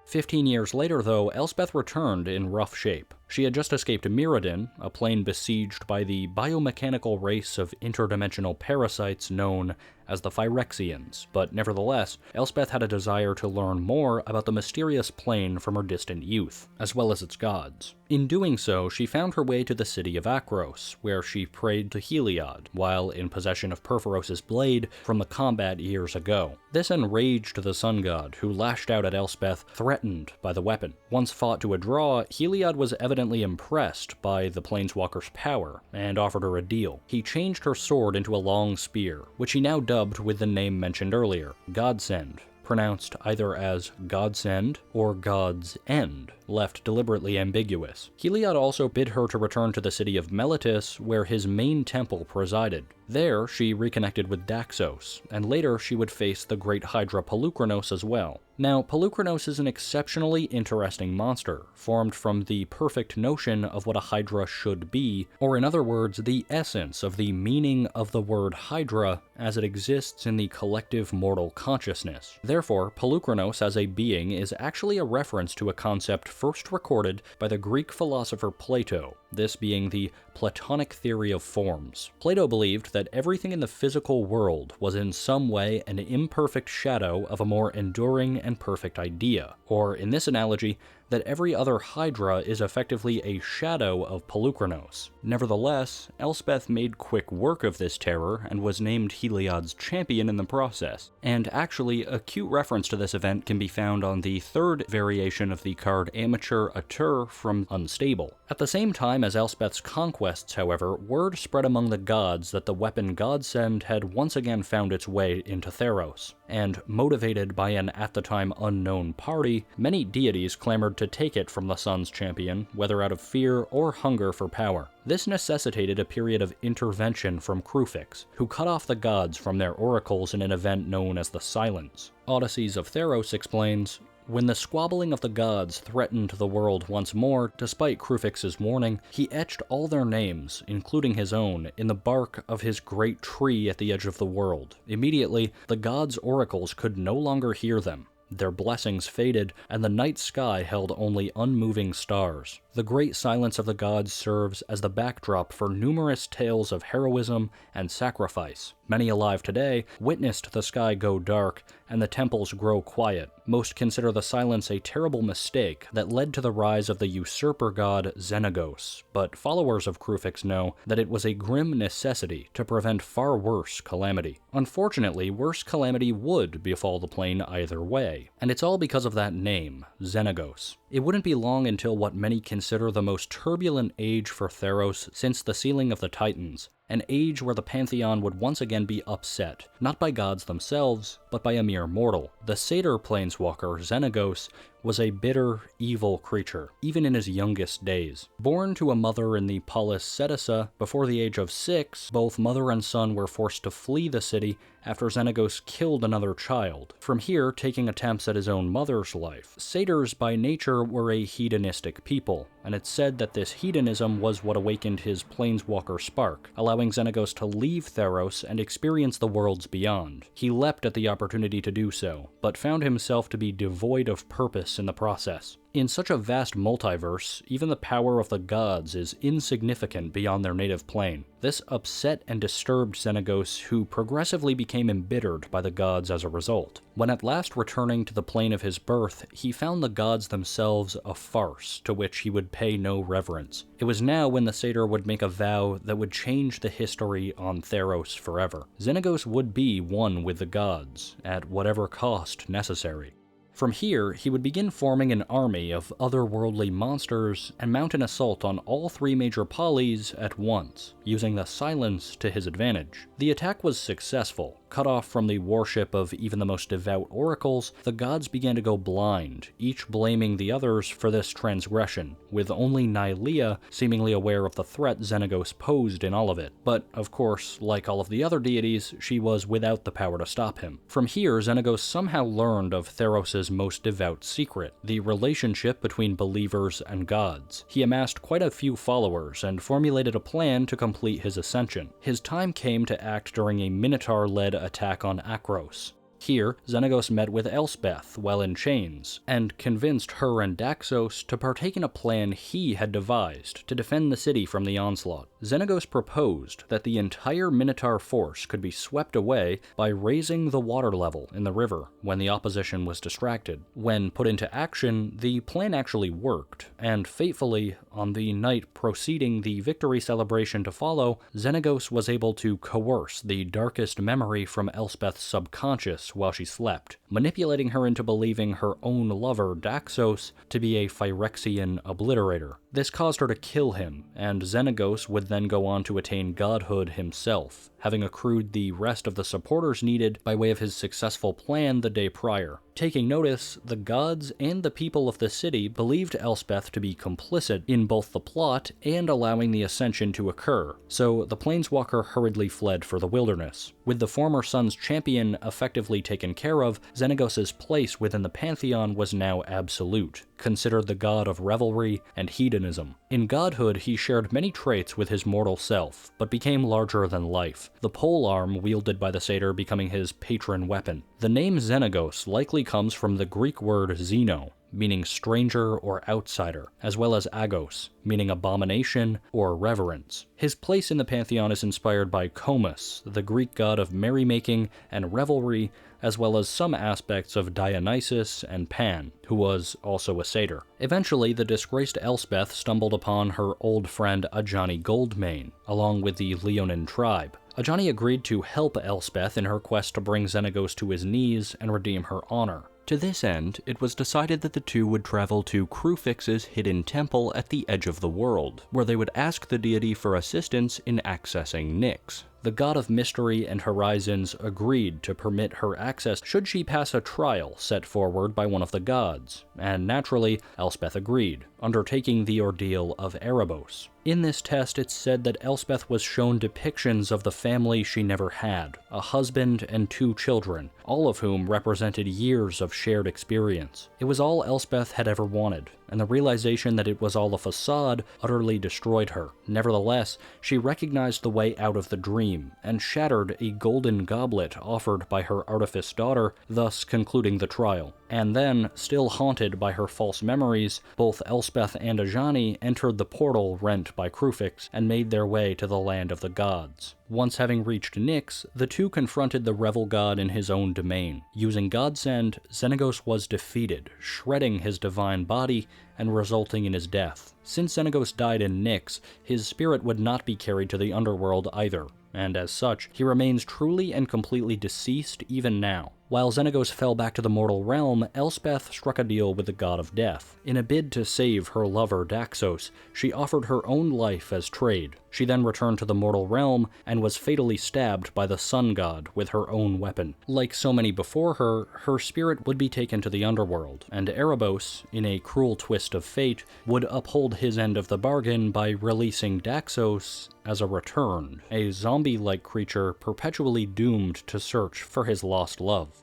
[SPEAKER 1] 15 years later, though, Elspeth returned in rough shape. She had just escaped Mirrodin, a plane besieged by the biomechanical race of interdimensional parasites known as the Phyrexians, but nevertheless, Elspeth had a desire to learn more about the mysterious plane from her distant youth, as well as its gods. In doing so, she found her way to the city of Akros, where she prayed to Heliod, while in possession of Purphoros' blade from the combat years ago. This enraged the sun god, who lashed out at Elspeth, threatened by the weapon. Once fought to a draw, Heliod was evidently impressed by the planeswalker's power, and offered her a deal. He changed her sword into a long spear, which he now dubbed with the name mentioned earlier, Godsend, pronounced either as Godsend or God's End, left deliberately ambiguous. Heliod also bid her to return to the city of Meletis, where his main temple presided. There, she reconnected with Daxos, and later she would face the great Hydra Purphoros as well. Now, Purphoros is an exceptionally interesting monster, formed from the perfect notion of what a Hydra should be, or in other words, the essence of the meaning of the word Hydra as it exists in the collective mortal consciousness. Therefore, Purphoros as a being is actually a reference to a concept first recorded by the Greek philosopher Plato, this being the Platonic theory of forms. Plato believed that everything in the physical world was in some way an imperfect shadow of a more enduring and perfect idea, or in this analogy, that every other Hydra is effectively a shadow of Purphoros. Nevertheless, Elspeth made quick work of this terror and was named Heliod's champion in the process, and actually a cute reference to this event can be found on the third variation of the card Amateur Atur from Unstable. At the same time as Elspeth's conquests, however, word spread among the gods that the weapon Godsend had once again found its way into Theros, and motivated by an at the time unknown party, many deities clamored to take it from the sun's champion, whether out of fear or hunger for power. This necessitated a period of intervention from Kruphix, who cut off the gods from their oracles in an event known as the Silence. Odysseys of Theros explains, when the squabbling of the gods threatened the world once more, despite Kruphix's warning, he etched all their names, including his own, in the bark of his great tree at the edge of the world. Immediately, the gods' oracles could no longer hear them. Their blessings faded, and the night sky held only unmoving stars. The great silence of the gods serves as the backdrop for numerous tales of heroism and sacrifice. Many alive today witnessed the sky go dark and the temples grow quiet. Most consider the silence a terrible mistake that led to the rise of the usurper god Xenagos, but followers of Kruphix know that it was a grim necessity to prevent far worse calamity. Unfortunately, worse calamity would befall the plane either way, and it's all because of that name, Xenagos. It wouldn't be long until what many consider the most turbulent age for Theros since the sealing of the Titans, an age where the Pantheon would once again be upset, not by gods themselves, but by a mere mortal. The satyr planeswalker, Xenagos, was a bitter, evil creature, even in his youngest days. Born to a mother in the polis Setessa before the age of 6, both mother and son were forced to flee the city after Xenagos killed another child, from here taking attempts at his own mother's life. Satyrs by nature were a hedonistic people, and it's said that this hedonism was what awakened his planeswalker spark, allowing Xenagos to leave Theros and experience the worlds beyond. He leapt at the opportunity to do so, but found himself to be devoid of purpose in the process. In such a vast multiverse, even the power of the gods is insignificant beyond their native plane. This upset and disturbed Xenagos, who progressively became embittered by the gods as a result. When at last returning to the plane of his birth, he found the gods themselves a farce to which he would pay no reverence. It was now when the satyr would make a vow that would change the history on Theros forever. Xenagos would be one with the gods, at whatever cost necessary. From here, he would begin forming an army of otherworldly monsters and mount an assault on all 3 major polis at once, using the silence to his advantage. The attack was successful, Cut off from the worship of even the most devout oracles, the gods began to go blind, each blaming the others for this transgression, with only Nylea seemingly aware of the threat Xenagos posed in all of it. But, of course, like all of the other deities, she was without the power to stop him. From here, Xenagos somehow learned of Theros' most devout secret, the relationship between believers and gods. He amassed quite a few followers and formulated a plan to complete his ascension. His time came to act during a Minotaur-led attack on Akros. Here, Xenagos met with Elspeth while in chains, and convinced her and Daxos to partake in a plan he had devised to defend the city from the onslaught. Xenagos proposed that the entire Minotaur force could be swept away by raising the water level in the river when the opposition was distracted. When put into action, the plan actually worked, and fatefully, on the night preceding the victory celebration to follow, Xenagos was able to coerce the darkest memory from Elspeth's subconscious while she slept, manipulating her into believing her own lover, Daxos, to be a Phyrexian obliterator. This caused her to kill him, and Xenagos would then go on to attain godhood himself, having accrued the rest of the supporters needed by way of his successful plan the day prior. Taking notice, the gods and the people of the city believed Elspeth to be complicit in both the plot and allowing the ascension to occur, so the planeswalker hurriedly fled for the wilderness. With the former son's champion effectively taken care of, Xenagos' place within the pantheon was now absolute, considered the god of revelry and hedonism. In godhood, he shared many traits with his mortal self, but became larger than life, the polearm wielded by the satyr becoming his patron weapon. The name Xenagos likely comes from the Greek word xeno, meaning stranger or outsider, as well as agos, meaning abomination or reverence. His place in the pantheon is inspired by Comus, the Greek god of merrymaking and revelry, as well as some aspects of Dionysus and Pan, who was also a satyr. Eventually, the disgraced Elspeth stumbled upon her old friend Ajani Goldmane, along with the Leonin tribe. Ajani agreed to help Elspeth in her quest to bring Xenagos to his knees and redeem her honor. To this end, it was decided that the two would travel to Kruphix's hidden temple at the edge of the world, where they would ask the deity for assistance in accessing Nyx. The god of mystery and horizons agreed to permit her access should she pass a trial set forward by one of the gods, and naturally, Elspeth agreed, undertaking the ordeal of Erebos. In this test, it's said that Elspeth was shown depictions of the family she never had, a husband and 2 children, all of whom represented years of shared experience. It was all Elspeth had ever wanted, and the realization that it was all a facade utterly destroyed her. Nevertheless, she recognized the way out of the dream, and shattered a golden goblet offered by her artifice daughter, thus concluding the trial. And then, still haunted by her false memories, both Elspeth and Ajani entered the portal rent by Kruphix and made their way to the land of the gods. Once having reached Nyx, the two confronted the Revel god in his own domain. Using Godsend, Xenagos was defeated, shredding his divine body and resulting in his death. Since Xenagos died in Nyx, his spirit would not be carried to the Underworld either, and as such, he remains truly and completely deceased even now. While Xenagos fell back to the mortal realm, Elspeth struck a deal with the god of death. In a bid to save her lover Daxos, she offered her own life as trade. She then returned to the mortal realm and was fatally stabbed by the sun god with her own weapon. Like so many before her, her spirit would be taken to the Underworld, and Erebos, in a cruel twist of fate, would uphold his end of the bargain by releasing Daxos as a returned, a zombie-like creature perpetually doomed to search for his lost love.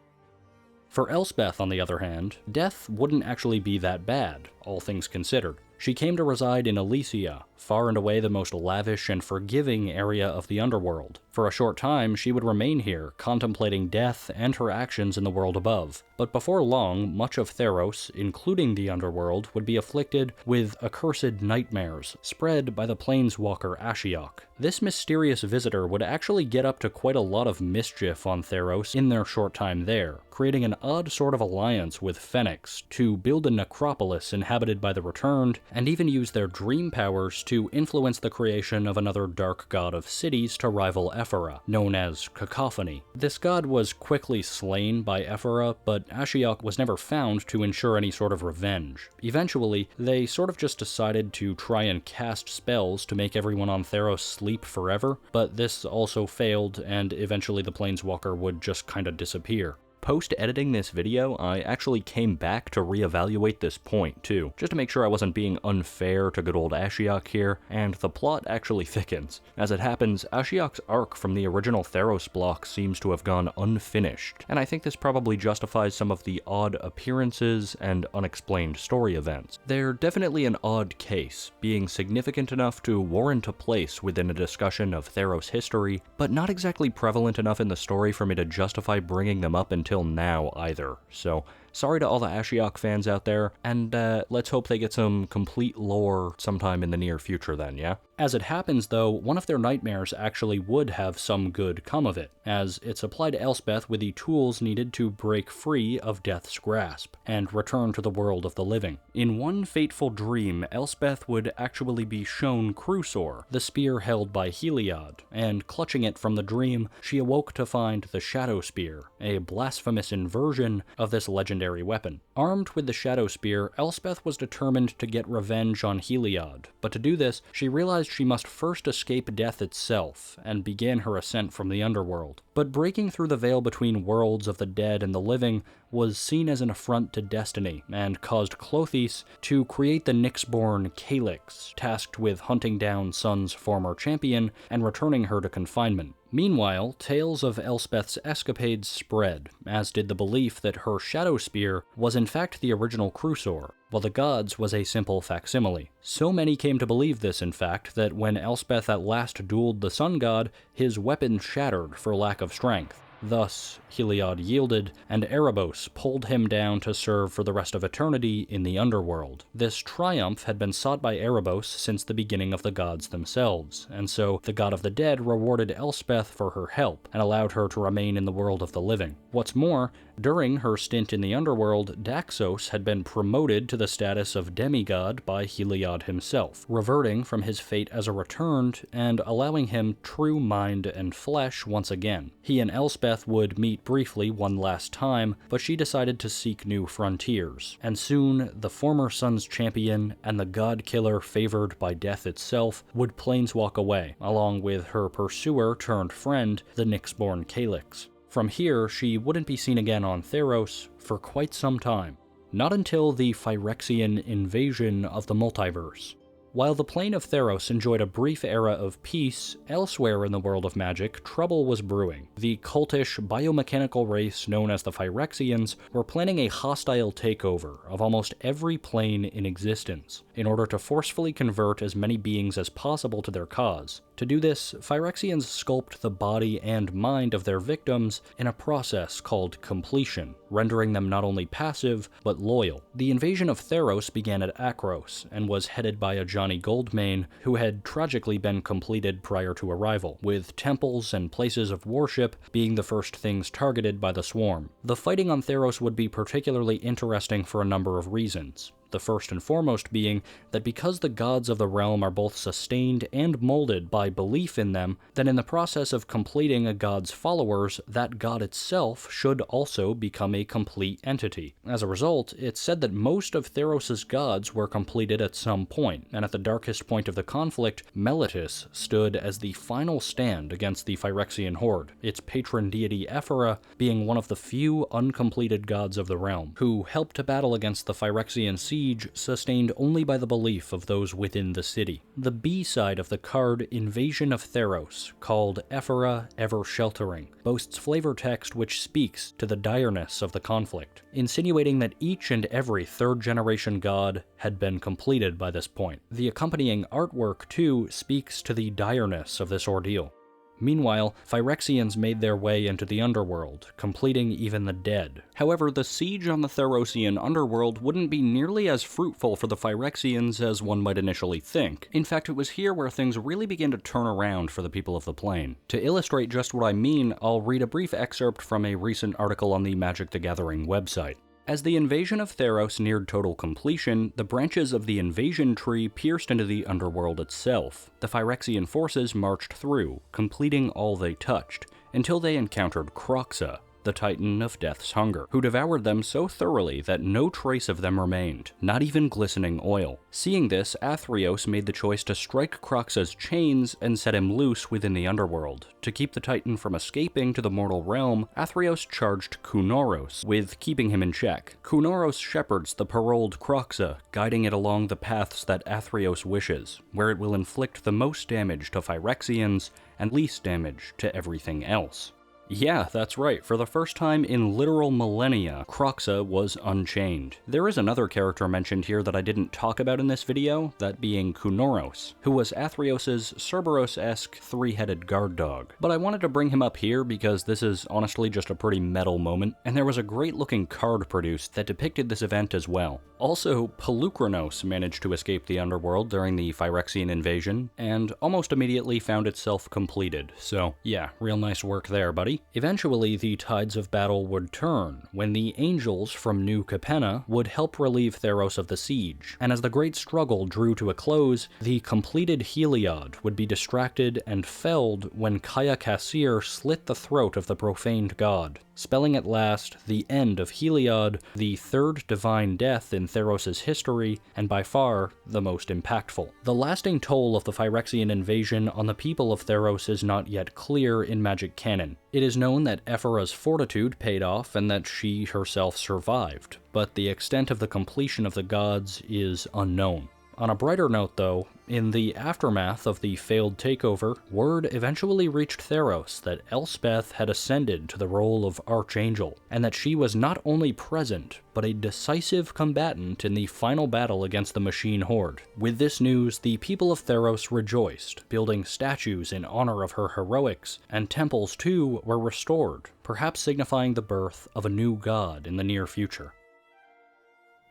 [SPEAKER 1] For Elspeth, on the other hand, death wouldn't actually be that bad, all things considered. She came to reside in Elysia, far and away the most lavish and forgiving area of the Underworld. For a short time, she would remain here, contemplating death and her actions in the world above. But before long, much of Theros, including the Underworld, would be afflicted with accursed nightmares, spread by the planeswalker Ashiok. This mysterious visitor would actually get up to quite a lot of mischief on Theros in their short time there, creating an odd sort of alliance with Phenax to build a necropolis inhabited by the Returned, and even use their dream powers to influence the creation of another dark god of cities to rival Ephara. Ephara, known as Cacophony. This god was quickly slain by Ephara, but Ashiok was never found to ensure any sort of revenge. Eventually, they sort of just decided to try and cast spells to make everyone on Theros sleep forever, but this also failed, and eventually the Planeswalker would just kinda disappear. Post-editing this video, I actually came back to reevaluate this point, too, just to make sure I wasn't being unfair to good old Ashiok here, and the plot actually thickens. As it happens, Ashiok's arc from the original Theros block seems to have gone unfinished, and I think this probably justifies some of the odd appearances and unexplained story events. They're definitely an odd case, being significant enough to warrant a place within a discussion of Theros history, but not exactly prevalent enough in the story for me to justify bringing them up until now either, so sorry to all the Ashiok fans out there, and let's hope they get some complete lore sometime in the near future then, yeah? As it happens though, one of their nightmares actually would have some good come of it, as it supplied Elspeth with the tools needed to break free of Death's grasp, and return to the world of the living. In one fateful dream, Elspeth would actually be shown Kruphix, the spear held by Heliod, and clutching it from the dream, she awoke to find the Shadow Spear, a blasphemous inversion of this legendary weapon. Armed with the Shadow Spear, Elspeth was determined to get revenge on Heliod, but to do this, she realized she must first escape death itself, and begin her ascent from the Underworld. But breaking through the veil between worlds of the dead and the living was seen as an affront to destiny, and caused Klothys to create the Nyxborn Calyx, tasked with hunting down Sun's former champion and returning her to confinement. Meanwhile, tales of Elspeth's escapades spread, as did the belief that her Shadow Spear was in fact the original Kruphix, while the god's was a simple facsimile. So many came to believe this, in fact, that when Elspeth at last dueled the Sun God, his weapon shattered for lack of strength. Thus, Heliod yielded, and Erebos pulled him down to serve for the rest of eternity in the Underworld. This triumph had been sought by Erebos since the beginning of the gods themselves, and so the god of the dead rewarded Elspeth for her help, and allowed her to remain in the world of the living. What's more, during her stint in the Underworld, Daxos had been promoted to the status of demigod by Heliod himself, reverting from his fate as a returned, and allowing him true mind and flesh once again. He and Elspeth would meet briefly one last time, but she decided to seek new frontiers, and soon the former Sun's champion and the god-killer favored by death itself would planeswalk away, along with her pursuer-turned-friend, the Nyxborn Calyx. From here, she wouldn't be seen again on Theros for quite some time. Not until the Phyrexian Invasion of the multiverse. While the plane of Theros enjoyed a brief era of peace, elsewhere in the world of magic, trouble was brewing. The cultish, biomechanical race known as the Phyrexians were planning a hostile takeover of almost every plane in existence, in order to forcefully convert as many beings as possible to their cause. To do this, Phyrexians sculpt the body and mind of their victims in a process called completion, rendering them not only passive, but loyal. The invasion of Theros began at Akros, and was headed by a Johnny Goldmane, who had tragically been completed prior to arrival, with temples and places of worship being the first things targeted by the swarm. The fighting on Theros would be particularly interesting for a number of reasons. The first and foremost being that because the gods of the realm are both sustained and molded by belief in them, then in the process of completing a god's followers, that god itself should also become a complete entity. As a result, it's said that most of Theros' gods were completed at some point, and at the darkest point of the conflict, Meletis stood as the final stand against the Phyrexian horde, its patron deity Ephara being one of the few uncompleted gods of the realm, who helped to battle against the Phyrexian siege sustained only by the belief of those within the city. The B-side of the card Invasion of Theros, called Ephara Ever Sheltering, boasts flavor text which speaks to the direness of the conflict, insinuating that each and every third-generation god had been completed by this point. The accompanying artwork, too, speaks to the direness of this ordeal. Meanwhile, Phyrexians made their way into the Underworld, completing even the dead. However, the siege on the Therosian Underworld wouldn't be nearly as fruitful for the Phyrexians as one might initially think. In fact, it was here where things really began to turn around for the people of the plane. To illustrate just what I mean, I'll read a brief excerpt from a recent article on the Magic the Gathering website. As the invasion of Theros neared total completion, the branches of the invasion tree pierced into the Underworld itself. The Phyrexian forces marched through, completing all they touched, until they encountered Kroxa, the Titan of Death's Hunger, who devoured them so thoroughly that no trace of them remained, not even glistening oil. Seeing this, Athreos made the choice to strike Kroxa's chains and set him loose within the Underworld. To keep the Titan from escaping to the mortal realm, Athreos charged Kruphix with keeping him in check. Kruphix shepherds the paroled Kroxa, guiding it along the paths that Athreos wishes, where it will inflict the most damage to Phyrexians and least damage to everything else. Yeah, that's right. For the first time in literal millennia, Kroxa was unchained. There is another character mentioned here that I didn't talk about in this video, that being Kruphix, who was Athreos' Cerberus-esque three-headed guard dog. But I wanted to bring him up here because this is honestly just a pretty metal moment, and there was a great-looking card produced that depicted this event as well. Also, Keranos managed to escape the Underworld during the Phyrexian Invasion, and almost immediately found itself completed. So yeah, real nice work there, buddy. Eventually, the tides of battle would turn, when the angels from New Capenna would help relieve Theros of the siege, and as the great struggle drew to a close, the completed Heliod would be distracted and felled when Kaya Kassir slit the throat of the profaned god, spelling at last the end of Heliod, the third divine death in Theros' history, and by far the most impactful. The lasting toll of the Phyrexian invasion on the people of Theros is not yet clear in magic canon. It is known that Ephara's fortitude paid off and that she herself survived, but the extent of the completion of the gods is unknown. On a brighter note though, in the aftermath of the failed takeover, word eventually reached Theros that Elspeth had ascended to the role of Archangel, and that she was not only present, but a decisive combatant in the final battle against the Machine Horde. With this news, the people of Theros rejoiced, building statues in honor of her heroics, and temples too were restored, perhaps signifying the birth of a new god in the near future.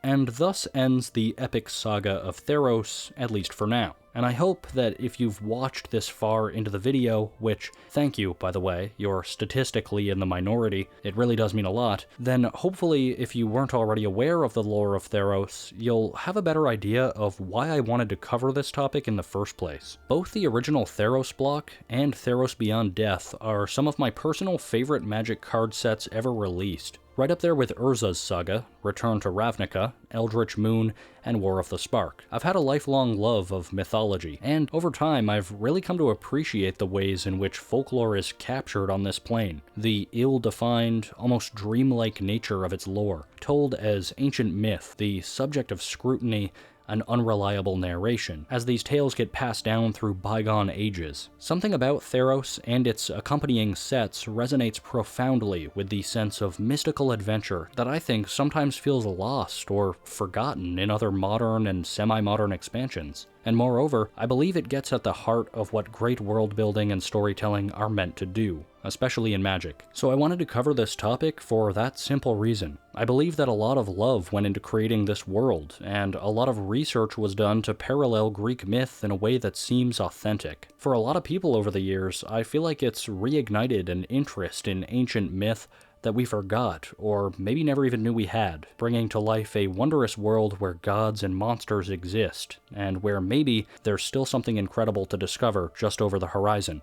[SPEAKER 1] And thus ends the epic saga of Theros, at least for now. And I hope that if you've watched this far into the video, which, thank you, by the way, you're statistically in the minority, it really does mean a lot, then hopefully if you weren't already aware of the lore of Theros, you'll have a better idea of why I wanted to cover this topic in the first place. Both the original Theros block and Theros Beyond Death are some of my personal favorite magic card sets ever released. Right up there with Urza's Saga, Return to Ravnica, Eldritch Moon, and War of the Spark. I've had a lifelong love of mythology, and over time I've really come to appreciate the ways in which folklore is captured on this plane. The ill-defined, almost dreamlike nature of its lore, told as ancient myth, the subject of scrutiny, an unreliable narration, as these tales get passed down through bygone ages. Something about Theros and its accompanying sets resonates profoundly with the sense of mystical adventure that I think sometimes feels lost or forgotten in other modern and semi-modern expansions. And moreover, I believe it gets at the heart of what great world building and storytelling are meant to do, especially in Magic. So I wanted to cover this topic for that simple reason. I believe that a lot of love went into creating this world, and a lot of research was done to parallel Greek myth in a way that seems authentic. For a lot of people over the years, I feel like it's reignited an interest in ancient myth that we forgot, or maybe never even knew we had, bringing to life a wondrous world where gods and monsters exist, and where maybe there's still something incredible to discover just over the horizon.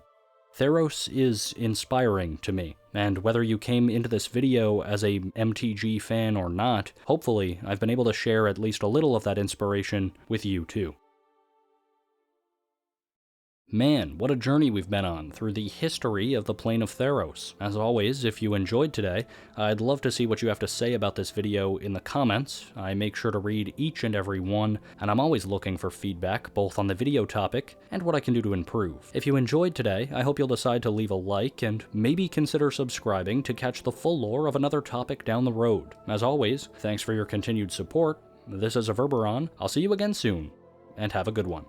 [SPEAKER 1] Theros is inspiring to me, and whether you came into this video as a MTG fan or not, hopefully I've been able to share at least a little of that inspiration with you too. Man, what a journey we've been on through the history of the plane of Theros. As always, if you enjoyed today, I'd love to see what you have to say about this video in the comments. I make sure to read each and every one, and I'm always looking for feedback, both on the video topic and what I can do to improve. If you enjoyed today, I hope you'll decide to leave a like and maybe consider subscribing to catch the full lore of another topic down the road. As always, thanks for your continued support. This is Averberon. I'll see you again soon, and have a good one.